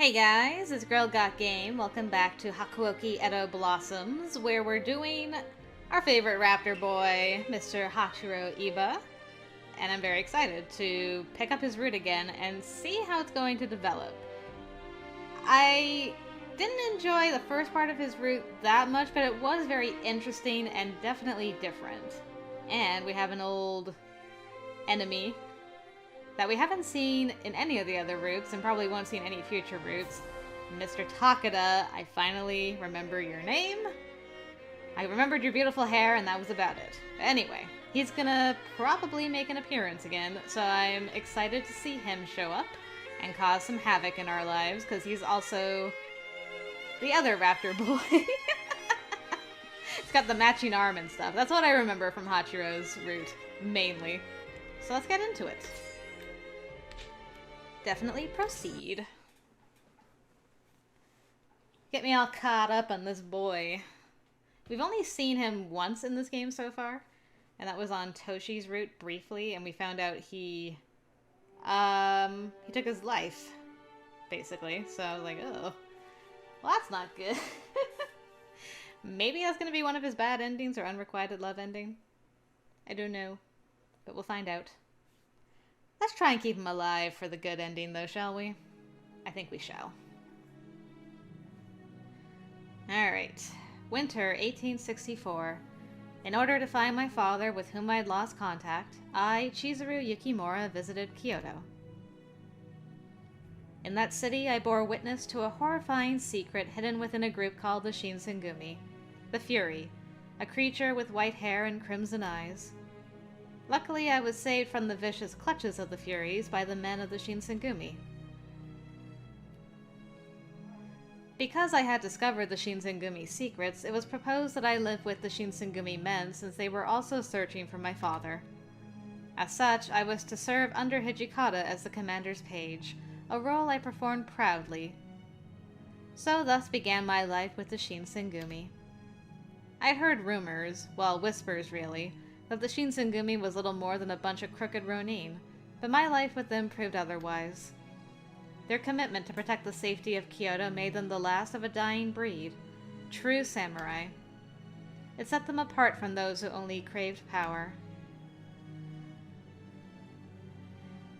Hey guys, it's Girl Got Game. Welcome back to Hakuoki Edo Blossoms, where we're doing our favorite raptor boy, Mr. Hachiro Iba. And I'm very excited to pick up his route again and see how it's going to develop. I didn't enjoy the first part of his route that much, but it was very interesting and definitely different. And we have an old enemy that we haven't seen in any of the other routes, and probably won't see in any future routes. Mr. Takeda, I finally remember your name. I remembered your beautiful hair, and that was about it. But anyway, he's gonna probably make an appearance again, so I'm excited to see him show up and cause some havoc in our lives, because he's also the other raptor boy. It's got the matching arm and stuff. That's what I remember from Hachiro's route, mainly. So let's get into it. Definitely proceed. Get me all caught up on this boy. We've only seen him once in this game so far, and that was on Toshi's route briefly, and we found out he took his life, basically. So I was like, oh, well, that's not good. Maybe that's gonna be one of his bad endings or unrequited love ending. I don't know, but we'll find out. Let's try and keep him alive for the good ending, though, shall we? I think we shall. Alright. Winter 1864. In order to find my father, with whom I had lost contact, I, Chizuru Yukimura, visited Kyoto. In that city, I bore witness to a horrifying secret hidden within a group called the Shinsengumi, the Fury, a creature with white hair and crimson eyes. Luckily, I was saved from the vicious clutches of the Furies by the men of the Shinsengumi. Because I had discovered the Shinsengumi secrets, it was proposed that I live with the Shinsengumi men, since they were also searching for my father. As such, I was to serve under Hijikata as the commander's page, a role I performed proudly. So thus began my life with the Shinsengumi. I'd heard rumors, well, whispers really, that the Shinsengumi was little more than a bunch of crooked ronin, but my life with them proved otherwise. Their commitment to protect the safety of Kyoto made them the last of a dying breed, true samurai. It set them apart from those who only craved power.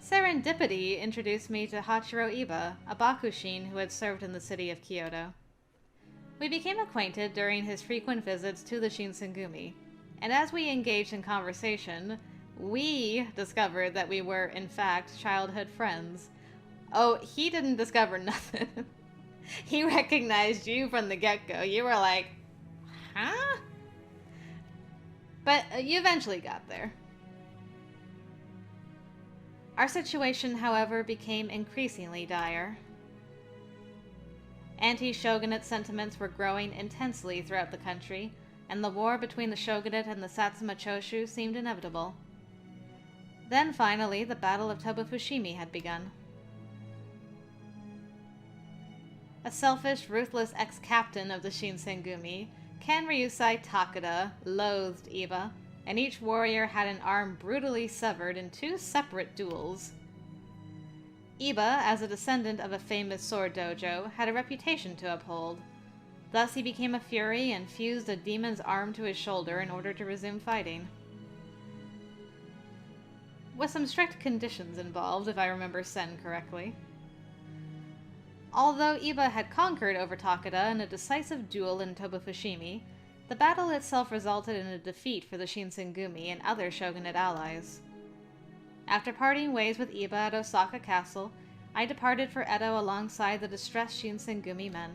Serendipity introduced me to Hachiro Iba, a Bakushin who had served in the city of Kyoto. We became acquainted during his frequent visits to the Shinsengumi, and as we engaged in conversation, we discovered that we were, in fact, childhood friends. Oh, he didn't discover nothing. He recognized you from the get-go. You were like, huh? But you eventually got there. Our situation, however, became increasingly dire. Anti-shogunate sentiments were growing intensely throughout the country, and the war between the shogunate and the Satsuma Choshu seemed inevitable. Then, finally, the Battle of Toba-Fushimi had begun. A selfish, ruthless ex-captain of the Shinsengumi, Kanryusai Takeda, loathed Iba, and each warrior had an arm brutally severed in 2 separate duels. Iba, as a descendant of a famous sword dojo, had a reputation to uphold. Thus he became a fury and fused a demon's arm to his shoulder in order to resume fighting. With some strict conditions involved, if I remember Sen correctly. Although Iba had conquered over Takeda in a decisive duel in Toba-Fushimi, the battle itself resulted in a defeat for the Shinsengumi and other shogunate allies. After parting ways with Iba at Osaka Castle, I departed for Edo alongside the distressed Shinsengumi men.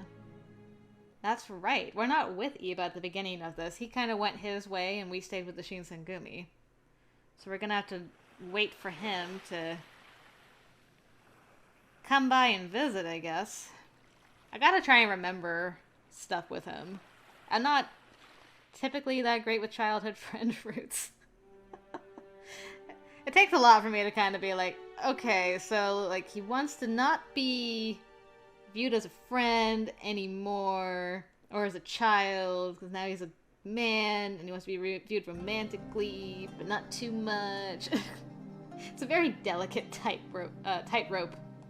That's right, we're not with Iba at the beginning of this. He kind of went his way and we stayed with the Shinsengumi. So we're gonna have to wait for him to come by and visit, I guess. I gotta try and remember stuff with him. I'm not typically that great with childhood friend routes. It takes a lot for me to kind of be like, okay, so like he wants to not be viewed as a friend anymore, or as a child, because now he's a man and he wants to be viewed romantically, but not too much. It's a very delicate tightrope.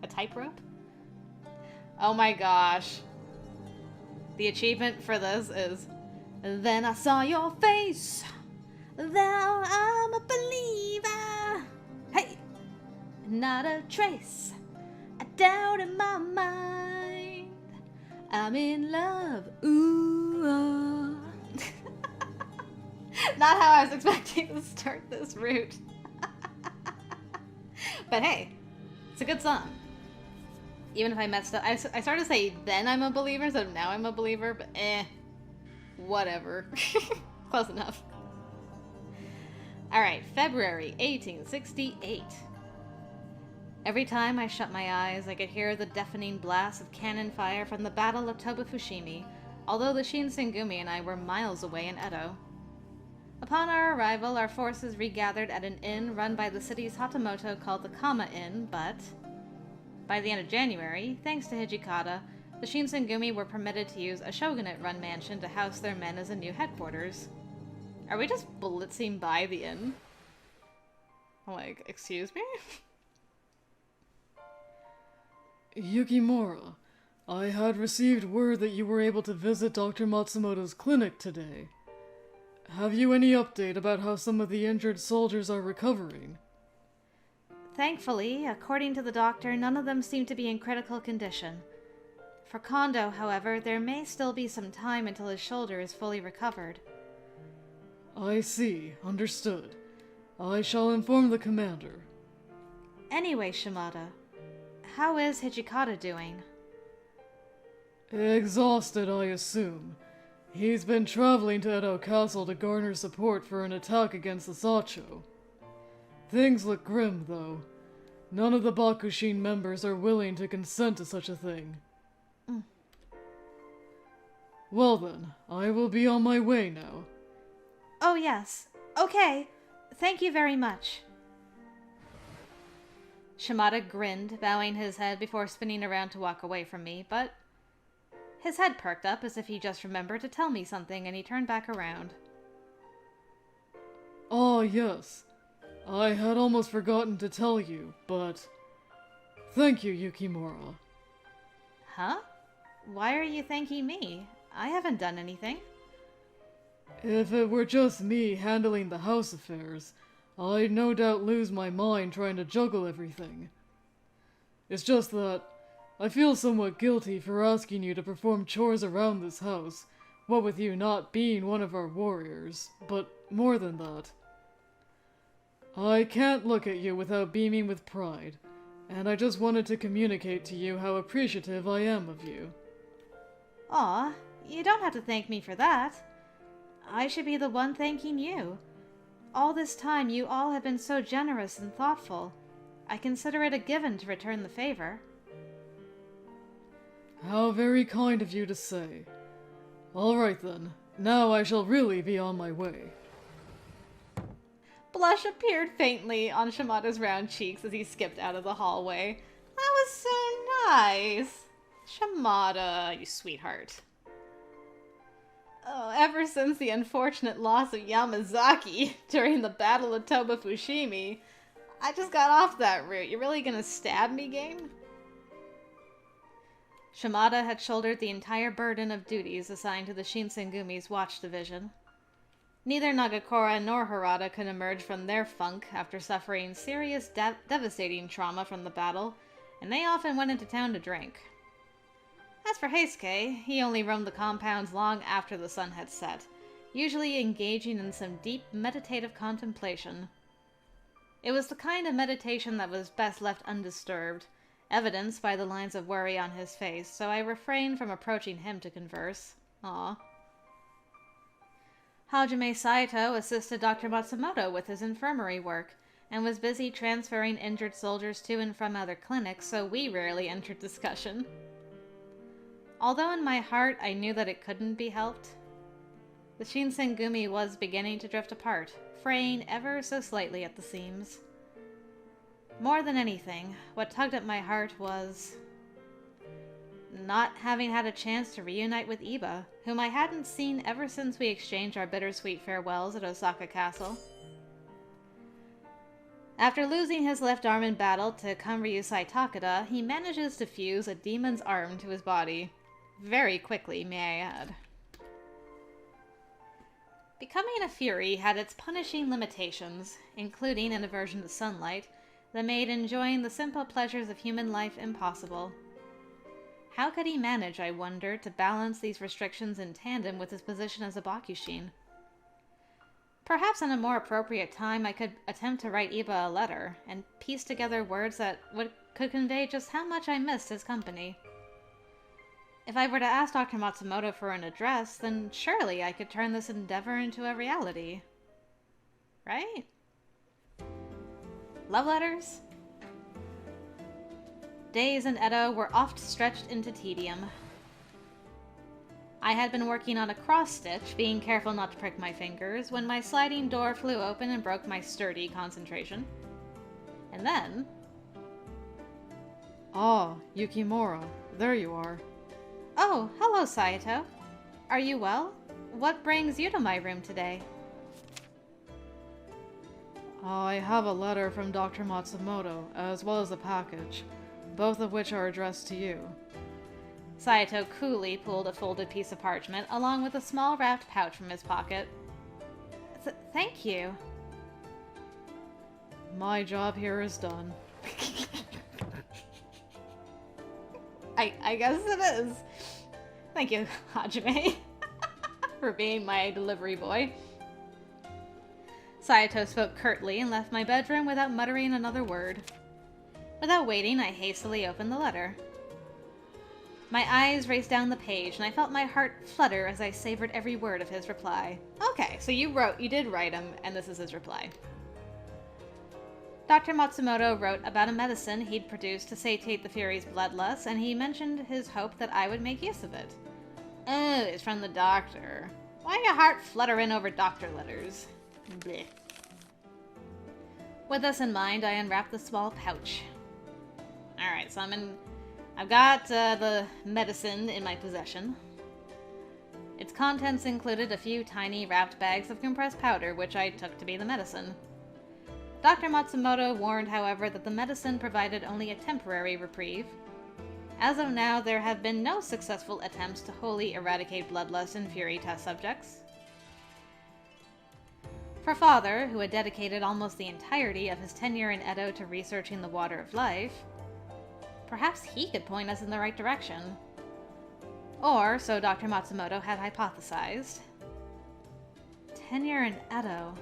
A tightrope? Oh my gosh. The achievement for this is, then I saw your face, now I'm a believer. Hey! Not a trace, a doubt in my mind. I'm in love, ooh, oh. Not how I was expecting to start this route. But hey, it's a good song. Even if I messed up. I started to say, then I'm a believer, so now I'm a believer, but whatever. Close enough. Alright, February 1868. Every time I shut my eyes, I could hear the deafening blast of cannon fire from the Battle of Toba-Fushimi, although the Shinsengumi and I were miles away in Edo. Upon our arrival, our forces regathered at an inn run by the city's Hatamoto called the Kama Inn, but by the end of January, thanks to Hijikata, the Shinsengumi were permitted to use a shogunate-run mansion to house their men as a new headquarters. Are we just blitzing by the inn? Like, excuse me? Yukimura, I had received word that you were able to visit Dr. Matsumoto's clinic today. Have you any update about how some of the injured soldiers are recovering? Thankfully, according to the doctor, none of them seem to be in critical condition. For Kondo, however, there may still be some time until his shoulder is fully recovered. I see. Understood. I shall inform the commander. Anyway, Shimada, how is Hijikata doing? Exhausted, I assume. He's been traveling to Edo Castle to garner support for an attack against the Sacho. Things look grim, though. None of the Bakushin members are willing to consent to such a thing. Well then, I will be on my way now. Oh yes. Okay. Thank you very much. Shimada grinned, bowing his head before spinning around to walk away from me, but his head perked up as if he just remembered to tell me something, and he turned back around. Ah, yes. I had almost forgotten to tell you, but thank you, Yukimura. Huh? Why are you thanking me? I haven't done anything. If it were just me handling the house affairs, I'd no doubt lose my mind trying to juggle everything. It's just that I feel somewhat guilty for asking you to perform chores around this house, what with you not being one of our warriors, but more than that. I can't look at you without beaming with pride, and I just wanted to communicate to you how appreciative I am of you. Aw, you don't have to thank me for that. I should be the one thanking you. All this time you all have been so generous and thoughtful. I consider it a given to return the favor. How very kind of you to say. All right then, now I shall really be on my way. Blush appeared faintly on Shimada's round cheeks as he skipped out of the hallway. That was so nice. Shimada, you sweetheart. Oh, ever since the unfortunate loss of Yamazaki during the Battle of Toba-Fushimi, I just got off that route. You're really gonna stab me, game? Shimada had shouldered the entire burden of duties assigned to the Shinsengumi's watch division. Neither Nagakura nor Harada could emerge from their funk after suffering serious, devastating trauma from the battle, and they often went into town to drink. As for Heisuke, he only roamed the compounds long after the sun had set, usually engaging in some deep meditative contemplation. It was the kind of meditation that was best left undisturbed, evidenced by the lines of worry on his face, so I refrained from approaching him to converse. Aw. Hajime Saito assisted Dr. Matsumoto with his infirmary work, and was busy transferring injured soldiers to and from other clinics, so we rarely entered discussion. Although in my heart I knew that it couldn't be helped, the Shinsengumi was beginning to drift apart, fraying ever so slightly at the seams. More than anything, what tugged at my heart was not having had a chance to reunite with Iba, whom I hadn't seen ever since we exchanged our bittersweet farewells at Osaka Castle. After losing his left arm in battle to Kanryusai Takeda, he manages to fuse a demon's arm to his body. Very quickly, may I add. Becoming a Fury had its punishing limitations, including an aversion to sunlight, that made enjoying the simple pleasures of human life impossible. How could he manage, I wonder, to balance these restrictions in tandem with his position as a Bakushin? Perhaps in a more appropriate time I could attempt to write Iba a letter, and piece together words that could convey just how much I missed his company. If I were to ask Dr. Matsumoto for an address, then surely I could turn this endeavor into a reality. Right? Love letters? Days in Edo were oft stretched into tedium. I had been working on a cross-stitch, being careful not to prick my fingers, when my sliding door flew open and broke my sturdy concentration. And then... Ah, Yukimura. There you are. Oh, hello, Saito. Are you well? What brings you to my room today? I have a letter from Dr. Matsumoto, as well as a package, both of which are addressed to you. Saito coolly pulled a folded piece of parchment, along with a small wrapped pouch from his pocket. Thank you. My job here is done. I guess it is. Thank you, Hajime, for being my delivery boy. Saito spoke curtly and left my bedroom without muttering another word. Without waiting, I hastily opened the letter. My eyes raced down the page, and I felt my heart flutter as I savored every word of his reply. Okay, so you did write him, and this is his reply. Dr. Matsumoto wrote about a medicine he'd produced to satiate the Fury's bloodlust, and he mentioned his hope that I would make use of it. Oh, it's from the doctor. Why your heart fluttering over doctor letters? Blech. With this in mind, I unwrapped the small pouch. Alright, so I've got the medicine in my possession. Its contents included a few tiny wrapped bags of compressed powder, which I took to be the medicine. Dr. Matsumoto warned, however, that the medicine provided only a temporary reprieve. As of now, there have been no successful attempts to wholly eradicate bloodlust in Fury test subjects. For Father, who had dedicated almost the entirety of his tenure in Edo to researching the water of life, perhaps he could point us in the right direction. Or, so Dr. Matsumoto had hypothesized. Tenure in Edo.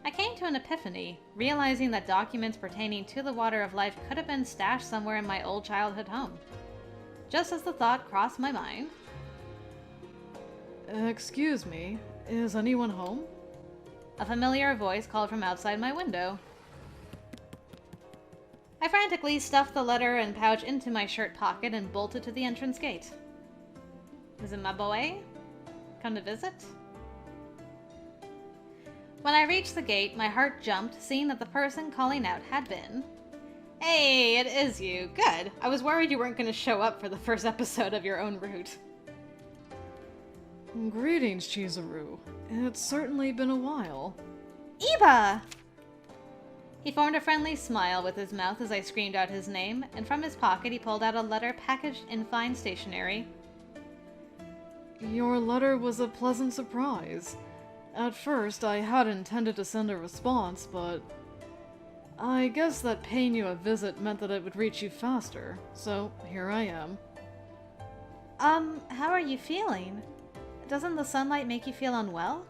I came to an epiphany, realizing that documents pertaining to the water of life could have been stashed somewhere in my old childhood home. Just as the thought crossed my mind. Excuse me, is anyone home? A familiar voice called from outside my window. I frantically stuffed the letter and pouch into my shirt pocket and bolted to the entrance gate. Is it my boy? Come to visit? When I reached the gate, my heart jumped, seeing that the person calling out had been... Hey, it is you. Good. I was worried you weren't going to show up for the first episode of your own route. Greetings, Chizuru. It's certainly been a while. Iba! He formed a friendly smile with his mouth as I screamed out his name, and from his pocket he pulled out a letter packaged in fine stationery. Your letter was a pleasant surprise. At first, I had intended to send a response, but I guess that paying you a visit meant that it would reach you faster, so here I am. How are you feeling? Doesn't the sunlight make you feel unwell?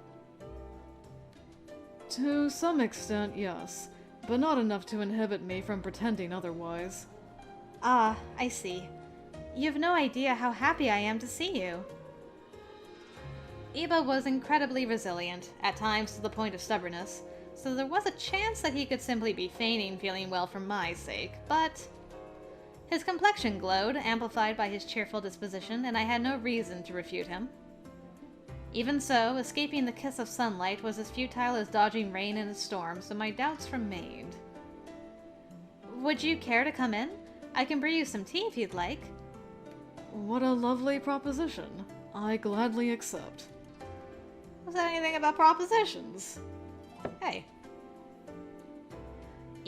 To some extent, yes, but not enough to inhibit me from pretending otherwise. Ah, I see. You've no idea how happy I am to see you. Iba was incredibly resilient, at times to the point of stubbornness, so there was a chance that he could simply be feigning feeling well for my sake, but... His complexion glowed, amplified by his cheerful disposition, and I had no reason to refute him. Even so, escaping the kiss of sunlight was as futile as dodging rain in a storm, so my doubts remained. Would you care to come in? I can brew you some tea if you'd like. What a lovely proposition. I gladly accept. Was that anything about propositions? Hey.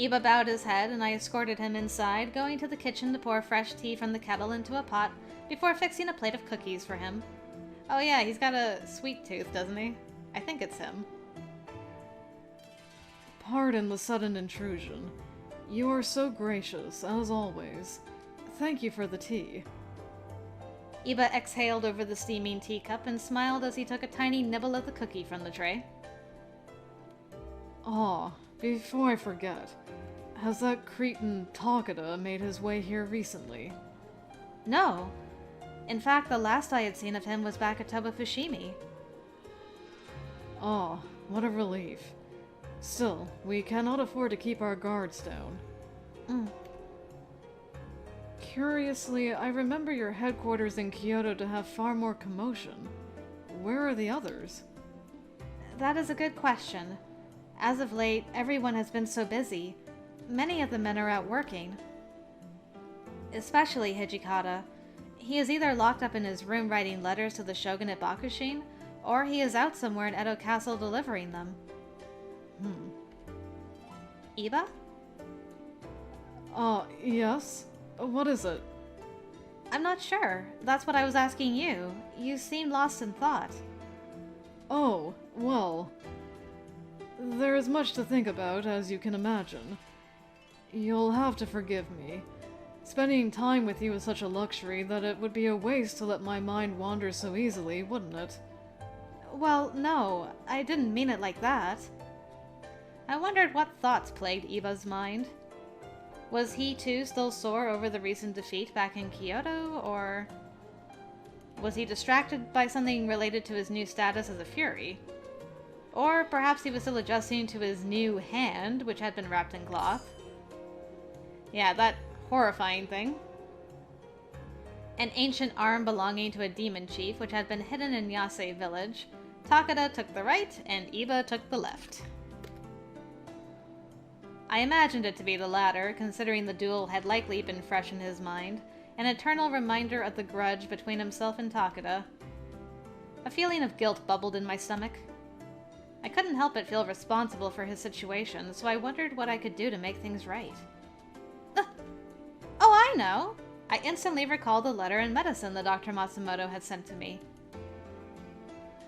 Iba bowed his head, and I escorted him inside, going to the kitchen to pour fresh tea from the kettle into a pot before fixing a plate of cookies for him. Oh yeah, he's got a sweet tooth, doesn't he? I think it's him. Pardon the sudden intrusion. You are so gracious, as always. Thank you for the tea. Iba exhaled over the steaming teacup and smiled as he took a tiny nibble of the cookie from the tray. Ah, before I forget, has that cretin Takeda made his way here recently? No. In fact, the last I had seen of him was back at Tobafushimi. Ah, what a relief. Still, we cannot afford to keep our guards down. Curiously, I remember your headquarters in Kyoto to have far more commotion. Where are the others? That is a good question. As of late, everyone has been so busy. Many of the men are out working. Especially Hijikata. He is either locked up in his room writing letters to the shogun at Bakushin, or he is out somewhere in Edo Castle delivering them. Iba? Yes? What is it? I'm not sure. That's what I was asking you. You seem lost in thought. Oh, well... There is much to think about, as you can imagine. You'll have to forgive me. Spending time with you is such a luxury that it would be a waste to let my mind wander so easily, wouldn't it? Well, no, I didn't mean it like that. I wondered what thoughts plagued Iba's mind. Was he too still sore over the recent defeat back in Kyoto, or... was he distracted by something related to his new status as a Fury? Or perhaps he was still adjusting to his new hand, which had been wrapped in cloth. Yeah, that horrifying thing. An ancient arm belonging to a demon chief, which had been hidden in Yase village. Takeda took the right, and Iba took the left. I imagined it to be the latter, considering the duel had likely been fresh in his mind, an eternal reminder of the grudge between himself and Takeda. A feeling of guilt bubbled in my stomach. I couldn't help but feel responsible for his situation, so I wondered what I could do to make things right. Oh, I know! I instantly recalled the letter and medicine that Dr. Matsumoto had sent to me.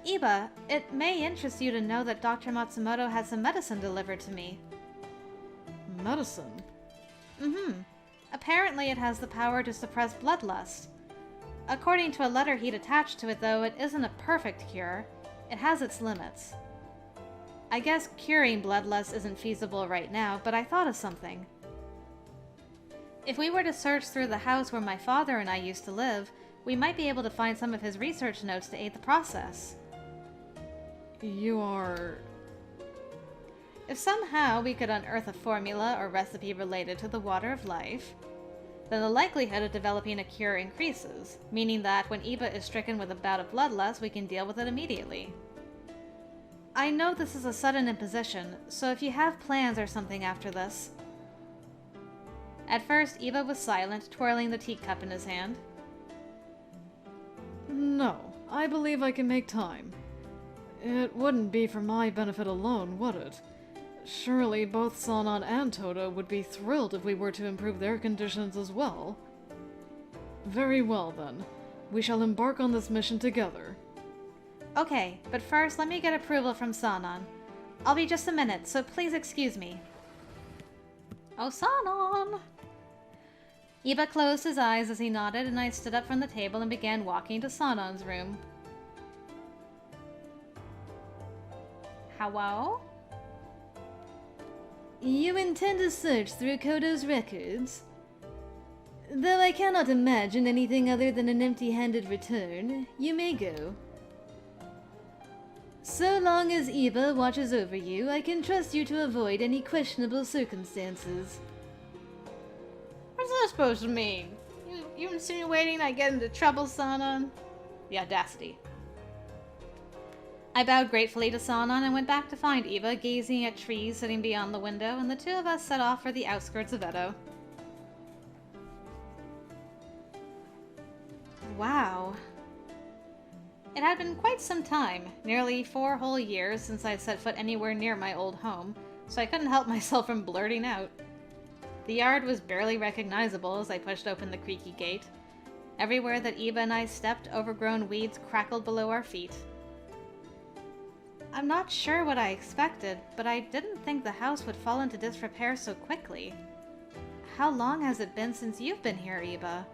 Iba, it may interest you to know that Dr. Matsumoto had some medicine delivered to me. Medicine? Apparently it has the power to suppress bloodlust. According to a letter he'd attached to it, though, it isn't a perfect cure. It has its limits. I guess curing bloodlust isn't feasible right now, but I thought of something. If we were to search through the house where my father and I used to live, we might be able to find some of his research notes to aid the process. You are... If somehow we could unearth a formula or recipe related to the water of life, then the likelihood of developing a cure increases, meaning that when Iba is stricken with a bout of bloodlust, we can deal with it immediately. I know this is a sudden imposition, so if you have plans or something after this... At first, Iba was silent, twirling the teacup in his hand. No, I believe I can make time. It wouldn't be for my benefit alone, would it? Surely both Sanan and Toto would be thrilled if we were to improve their conditions as well. Very well, then. We shall embark on this mission together. Okay, but first let me get approval from Sanan. I'll be just a minute, so please excuse me. Oh, Sanan! Iba closed his eyes as he nodded, and I stood up from the table and began walking to Sanan's room. Hello? You intend to search through Koto's records? Though I cannot imagine anything other than an empty-handed return, you may go. So long as Iba watches over you, I can trust you to avoid any questionable circumstances. What's that supposed to mean? You insinuating I get into trouble, Sanan? The audacity. I bowed gratefully to Sanan and went back to find Iba gazing at trees sitting beyond the window, and the two of us set off for the outskirts of Edo. Wow. It had been quite some time, nearly 4 whole years since I'd set foot anywhere near my old home, so I couldn't help myself from blurting out. The yard was barely recognizable as I pushed open the creaky gate. Everywhere that Iba and I stepped, overgrown weeds crackled below our feet. I'm not sure what I expected, but I didn't think the house would fall into disrepair so quickly. How long has it been since you've been here, Iba?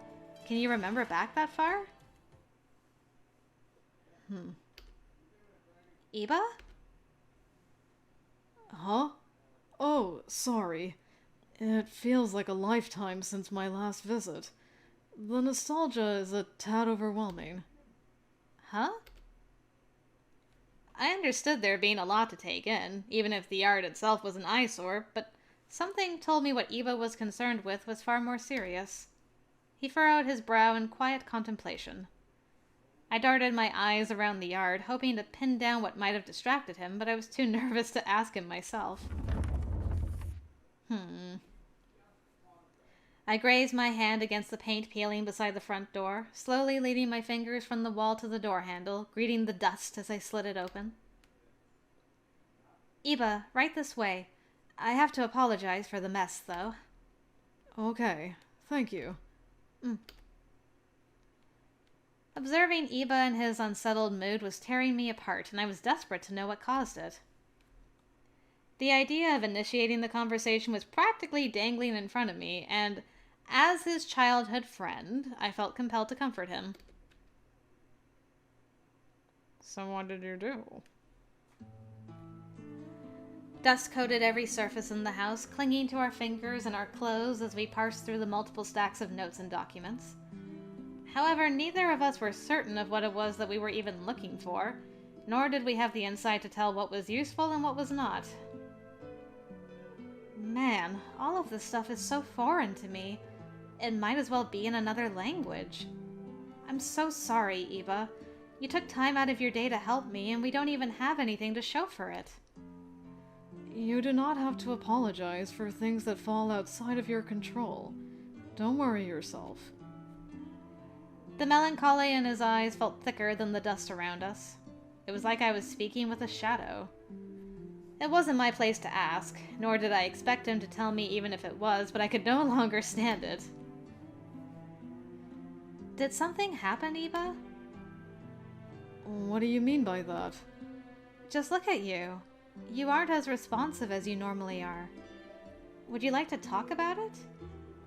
Can you remember back that far? Iba? Huh? Oh, sorry. It feels like a lifetime since my last visit. The nostalgia is a tad overwhelming. Huh? I understood there being a lot to take in, even if the yard itself was an eyesore, but something told me what Iba was concerned with was far more serious. He furrowed his brow in quiet contemplation. I darted my eyes around the yard, hoping to pin down what might have distracted him, but I was too nervous to ask him myself. I grazed my hand against the paint peeling beside the front door, slowly leading my fingers from the wall to the door handle, greeting the dust as I slid it open. Iba, right this way. I have to apologize for the mess, though. Okay, thank you. Observing Iba and his unsettled mood was tearing me apart, and I was desperate to know what caused it. The idea of initiating the conversation was practically dangling in front of me, and as his childhood friend, I felt compelled to comfort him. So what did you do? Dust coated every surface in the house, clinging to our fingers and our clothes as we parsed through the multiple stacks of notes and documents. However, neither of us were certain of what it was that we were even looking for, nor did we have the insight to tell what was useful and what was not. Man, all of this stuff is so foreign to me. It might as well be in another language. I'm so sorry, Iba. You took time out of your day to help me, and we don't even have anything to show for it. You do not have to apologize for things that fall outside of your control. Don't worry yourself. The melancholy in his eyes felt thicker than the dust around us. It was like I was speaking with a shadow. It wasn't my place to ask, nor did I expect him to tell me even if it was, but I could no longer stand it. Did something happen, Iba? What do you mean by that? Just look at you. You aren't as responsive as you normally are. Would you like to talk about it?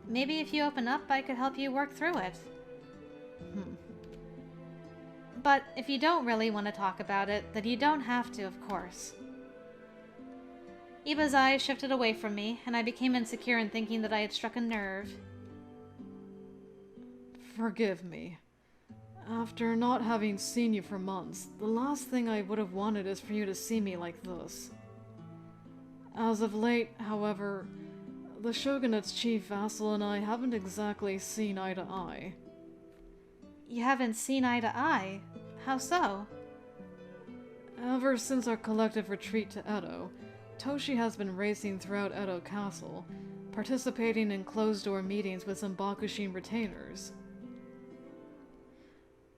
Maybe if you open up, I could help you work through it. But if you don't really want to talk about it, then you don't have to, of course. Iba's eyes shifted away from me, and I became insecure in thinking that I had struck a nerve. Forgive me. After not having seen you for months, the last thing I would have wanted is for you to see me like this. As of late, however, the Shogunate's chief vassal and I haven't exactly seen eye to eye. You haven't seen eye to eye? How so? Ever since our collective retreat to Edo, Toshi has been racing throughout Edo Castle, participating in closed-door meetings with some Bakushin retainers.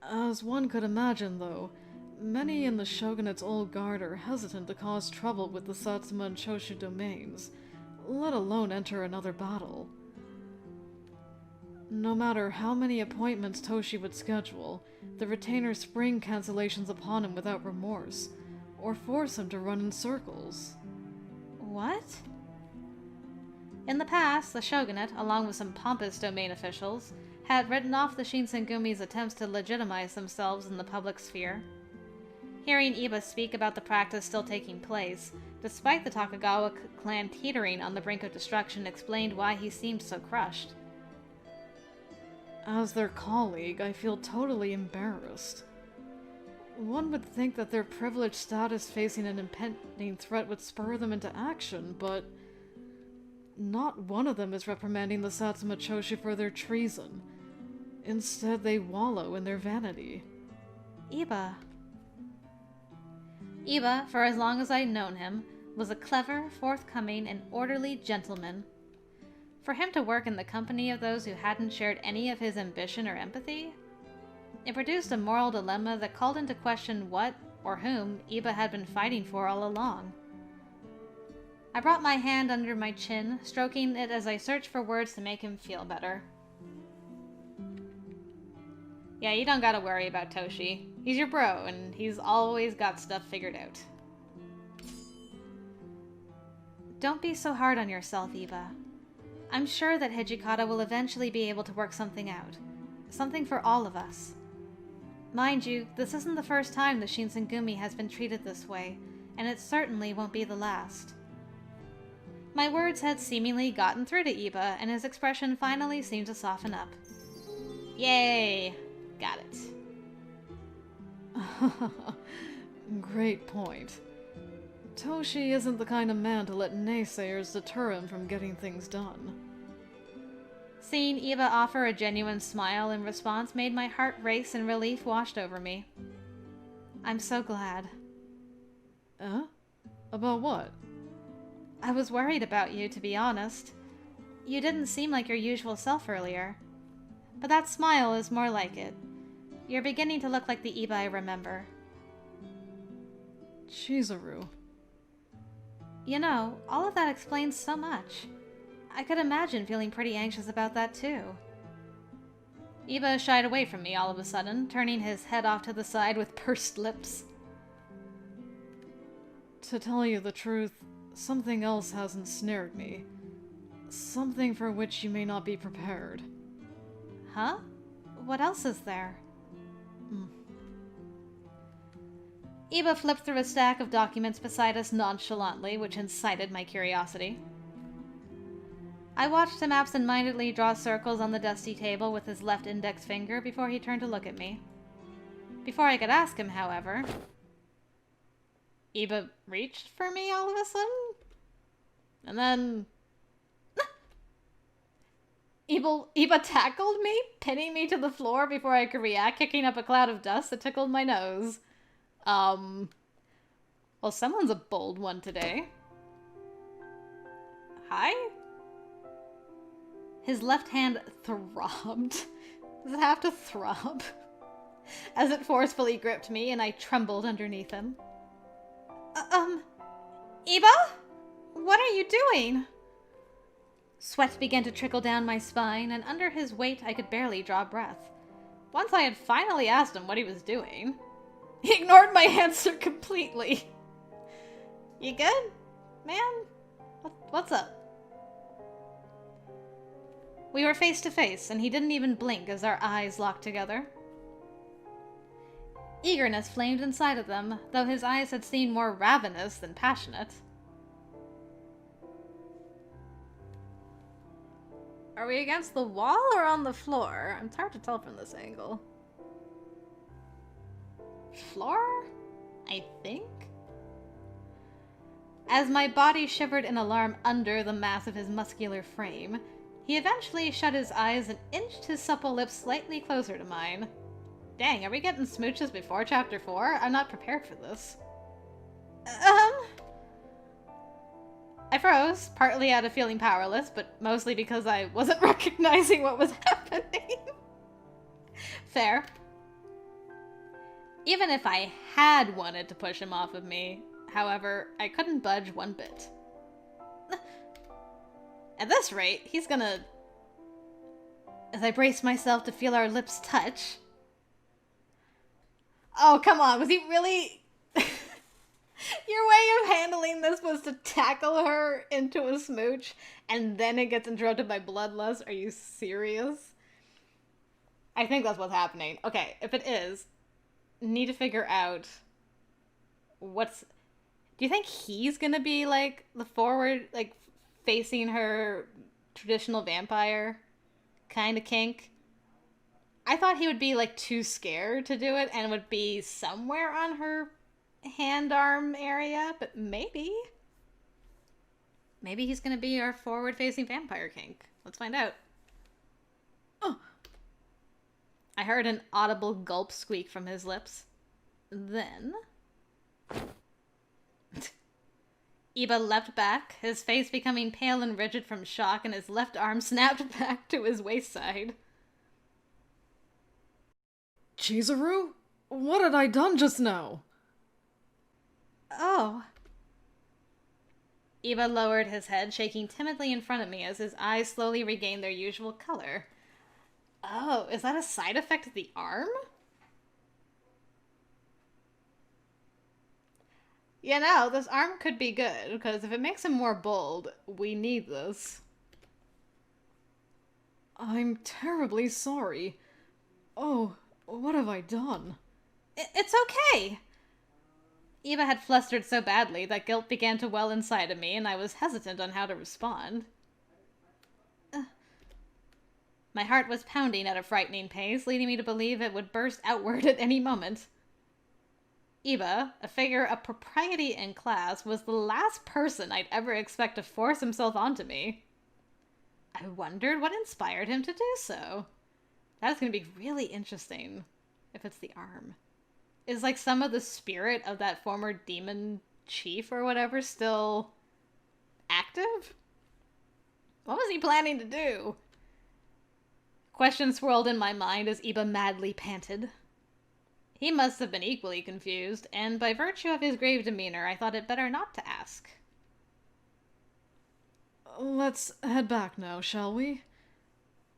As one could imagine, though, many in the Shogunate's old guard are hesitant to cause trouble with the Satsuma and Choshu domains, let alone enter another battle. No matter how many appointments Toshi would schedule, the retainers spring cancellations upon him without remorse, or force him to run in circles. What? In the past, the Shogunate, along with some pompous domain officials, had written off the Shinsengumi's attempts to legitimize themselves in the public sphere. Hearing Iba speak about the practice still taking place, despite the Takagawa clan teetering on the brink of destruction, explained why he seemed so crushed. As their colleague, I feel totally embarrassed. One would think that their privileged status facing an impending threat would spur them into action, but not one of them is reprimanding the Satsuma Choshu for their treason. Instead, they wallow in their vanity. Iba, for as long as I'd known him, was a clever, forthcoming, and orderly gentleman. For him to work in the company of those who hadn't shared any of his ambition or empathy, it produced a moral dilemma that called into question what, or whom, Iba had been fighting for all along. I brought my hand under my chin, stroking it as I searched for words to make him feel better. Yeah, you don't gotta worry about Toshi. He's your bro, and he's always got stuff figured out. Don't be so hard on yourself, Iba. I'm sure that Hijikata will eventually be able to work something out. Something for all of us. Mind you, this isn't the first time the Shinsengumi has been treated this way, and it certainly won't be the last. My words had seemingly gotten through to Iba, and his expression finally seemed to soften up. Yay! Got it. Great point. Toshi isn't the kind of man to let naysayers deter him from getting things done. Seeing Iba offer a genuine smile in response made my heart race and relief washed over me. I'm so glad. About what? I was worried about you, to be honest. You didn't seem like your usual self earlier. But that smile is more like it. You're beginning to look like the Iba I remember. Chizuru. You know, all of that explains so much. I could imagine feeling pretty anxious about that too. Iba shied away from me all of a sudden, turning his head off to the side with pursed lips. To tell you the truth, something else has ensnared me. Something for which you may not be prepared. Huh? What else is there? Iba flipped through a stack of documents beside us nonchalantly, which incited my curiosity. I watched him absent-mindedly draw circles on the dusty table with his left index finger before he turned to look at me. Before I could ask him, however, Iba reached for me all of a sudden, and then Iba tackled me, pinning me to the floor before I could react, kicking up a cloud of dust that tickled my nose. Well, someone's a bold one today. Hi? His left hand throbbed. Does it have to throb? As it forcefully gripped me and I trembled underneath him. Iba? What are you doing? Sweat began to trickle down my spine, and under his weight I could barely draw breath. Once I had finally asked him what he was doing, he ignored my answer completely. You good, man? What's up? We were face to face, and he didn't even blink as our eyes locked together. Eagerness flamed inside of them, though his eyes had seemed more ravenous than passionate. Are we against the wall or on the floor? It's hard to tell from this angle. Floor? I think? As my body shivered in alarm under the mass of his muscular frame, he eventually shut his eyes and inched his supple lips slightly closer to mine. Dang, are we getting smooches before Chapter 4? I'm not prepared for this. I froze, partly out of feeling powerless, but mostly because I wasn't recognizing what was happening. Fair. Even if I had wanted to push him off of me, however, I couldn't budge one bit. At this rate, he's gonna... As I braced myself to feel our lips touch... Oh, come on, was he really... Your way of handling this was to tackle her into a smooch, and then it gets interrupted by bloodlust? Are you serious? I think that's what's happening. Okay, if it is, need to figure out what's... Do you think he's gonna be, like, the forward, like, facing her traditional vampire kind of kink? I thought he would be, like, too scared to do it and would be somewhere on her hand-arm area, but maybe. Maybe he's gonna be our forward-facing vampire kink. Let's find out. Oh. I heard an audible gulp squeak from his lips. Then... Iba leapt back, his face becoming pale and rigid from shock, and his left arm snapped back to his waist side. Chizuru? What had I done just now? Oh. Iba lowered his head, shaking timidly in front of me as his eyes slowly regained their usual color. Oh, is that a side effect of the arm? You know, this arm could be good, because if it makes him more bold, we need this. I'm terribly sorry. Oh, what have I done? It's okay! Eva had flustered so badly that guilt began to well inside of me, and I was hesitant on how to respond. My heart was pounding at a frightening pace, leading me to believe it would burst outward at any moment. Iba, a figure of propriety and class, was the last person I'd ever expect to force himself onto me. I wondered what inspired him to do so. That's going to be really interesting, if it's the arm. Is, like, some of the spirit of that former demon chief or whatever still active? What was he planning to do? Questions swirled in my mind as Iba madly panted. He must have been equally confused, and by virtue of his grave demeanor, I thought it better not to ask. Let's head back now, shall we?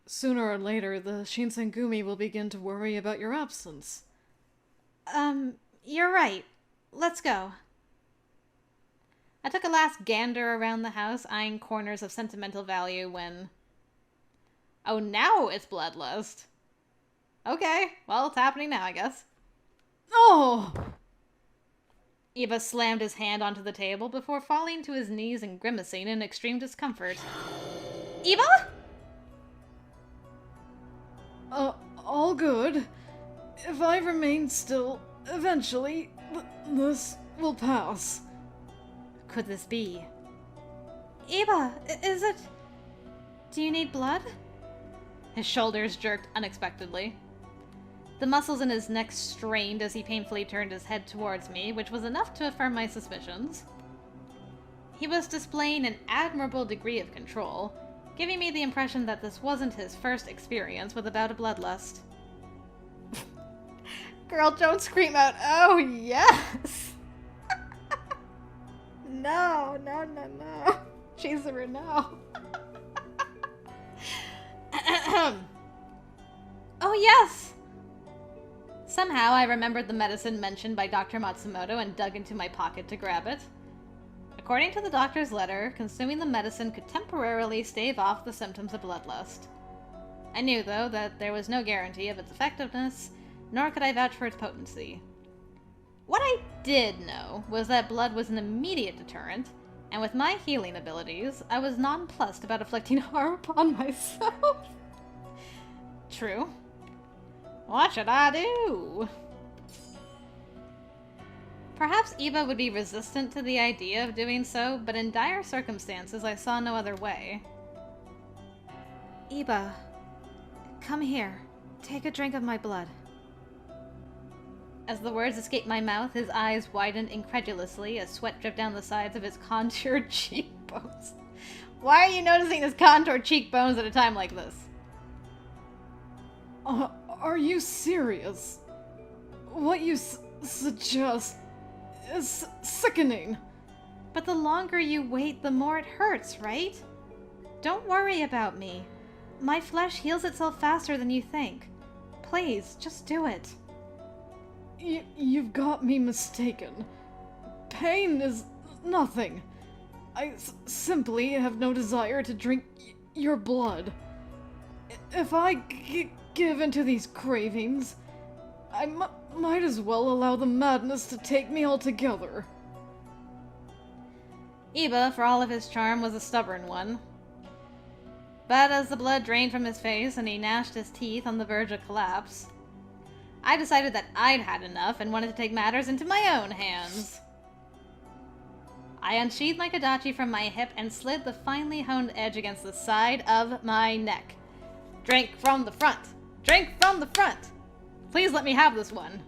Sooner or later, the Shinsengumi will begin to worry about your absence. You're right. Let's go. I took a last gander around the house, eyeing corners of sentimental value when... Oh, now it's bloodlust. Okay, well, it's happening now, I guess. Oh! Eva slammed his hand onto the table before falling to his knees and grimacing in extreme discomfort. Eva? All good. If I remain still, eventually, this will pass. Could this be? Eva, is it... Do you need blood? His shoulders jerked unexpectedly. The muscles in his neck strained as he painfully turned his head towards me, which was enough to affirm my suspicions. He was displaying an admirable degree of control, giving me the impression that this wasn't his first experience with a bout of bloodlust. Girl, don't scream out, "Oh, yes!" No. Chizuru, no. Oh, yes! Somehow I remembered the medicine mentioned by Dr. Matsumoto and dug into my pocket to grab it. According to the doctor's letter, consuming the medicine could temporarily stave off the symptoms of bloodlust. I knew, though, that there was no guarantee of its effectiveness, nor could I vouch for its potency. What I did know was that blood was an immediate deterrent, and with my healing abilities, I was nonplussed about inflicting harm upon myself. True. What should I do? Perhaps Eva would be resistant to the idea of doing so, but in dire circumstances I saw no other way. Eva, come here. Take a drink of my blood. As the words escaped my mouth, his eyes widened incredulously as sweat dripped down the sides of his contoured cheekbones. Why are you noticing his contoured cheekbones at a time like this? Are you serious? What you suggest is sickening. But the longer you wait, the more it hurts, right? Don't worry about me. My flesh heals itself faster than you think. Please, just do it. You've got me mistaken. Pain is nothing. I simply have no desire to drink your blood. If I give into these cravings, I might as well allow the madness to take me altogether. Iba, for all of his charm, was a stubborn one. But as the blood drained from his face and he gnashed his teeth on the verge of collapse, I decided that I'd had enough and wanted to take matters into my own hands. I unsheathed my Kodachi from my hip and slid the finely honed edge against the side of my neck. Drink from the front! Drink from the front! Please let me have this one.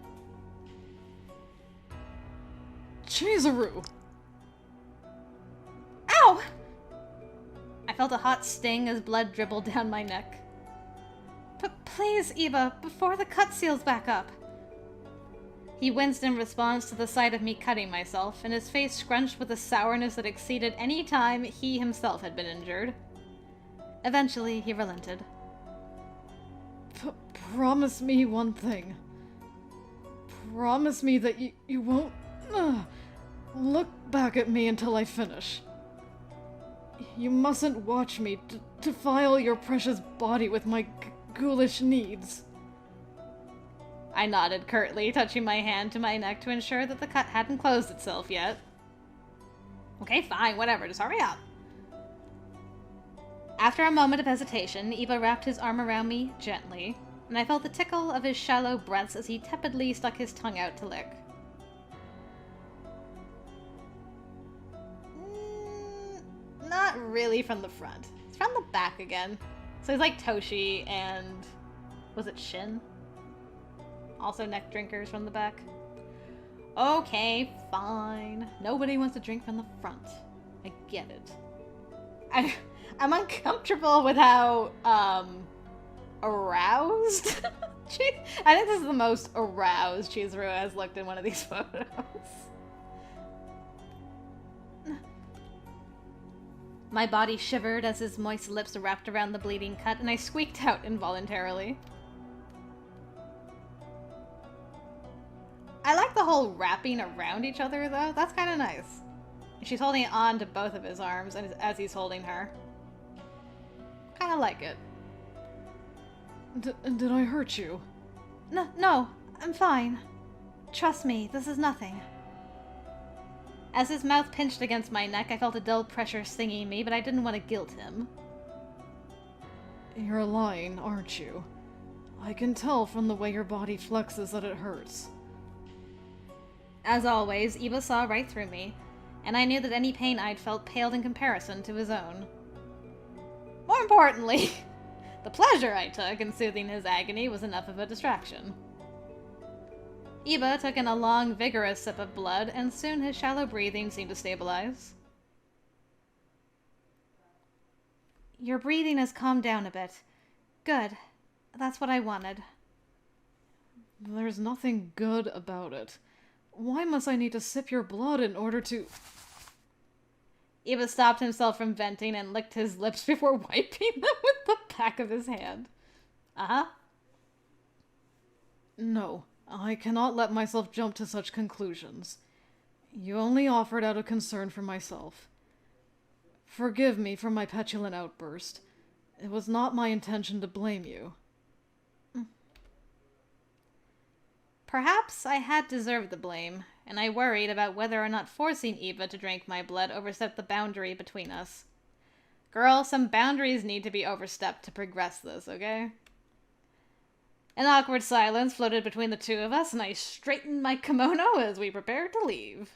Chizuru! Ow! I felt a hot sting as blood dribbled down my neck. But please, Eva, before the cut seals back up. He winced in response to the sight of me cutting myself, and his face scrunched with a sourness that exceeded any time he himself had been injured. Eventually, he relented. Promise me one thing. Promise me that you won't look back at me until I finish. You mustn't watch me defile your precious body with my ghoulish needs. I nodded curtly, touching my hand to my neck to ensure that the cut hadn't closed itself yet. Okay, fine, whatever, just hurry up. After a moment of hesitation, Iba wrapped his arm around me gently, and I felt the tickle of his shallow breaths as he tepidly stuck his tongue out to lick. Not really from the front. It's from the back again. So he's like Toshi and... was it Shin? Also neck drinkers from the back. Okay, fine. Nobody wants to drink from the front. I get it. I'm uncomfortable with how, aroused? I think this is the most aroused Chizuru has looked in one of these photos. My body shivered as his moist lips wrapped around the bleeding cut, and I squeaked out involuntarily. I like the whole wrapping around each other, though. That's kind of nice. She's holding on to both of his arms as he's holding her. Kind of like it. Did I hurt you? No, I'm fine. Trust me, this is nothing. As his mouth pinched against my neck, I felt a dull pressure stinging me, but I didn't want to guilt him. You're lying, aren't you? I can tell from the way your body flexes that it hurts. As always, Iba saw right through me, and I knew that any pain I'd felt paled in comparison to his own. More importantly, the pleasure I took in soothing his agony was enough of a distraction. Iba took in a long, vigorous sip of blood, and soon his shallow breathing seemed to stabilize. Your breathing has calmed down a bit. Good. That's what I wanted. There's nothing good about it. Why must I need to sip your blood in order to... Iba stopped himself from venting and licked his lips before wiping them with the back of his hand. Uh-huh. No, I cannot let myself jump to such conclusions. You only offered out of concern for myself. Forgive me for my petulant outburst. It was not my intention to blame you. Perhaps I had deserved the blame, and I worried about whether or not forcing Iba to drink my blood overstepped the boundary between us. Girl, some boundaries need to be overstepped to progress this, okay? An awkward silence floated between the two of us, and I straightened my kimono as we prepared to leave.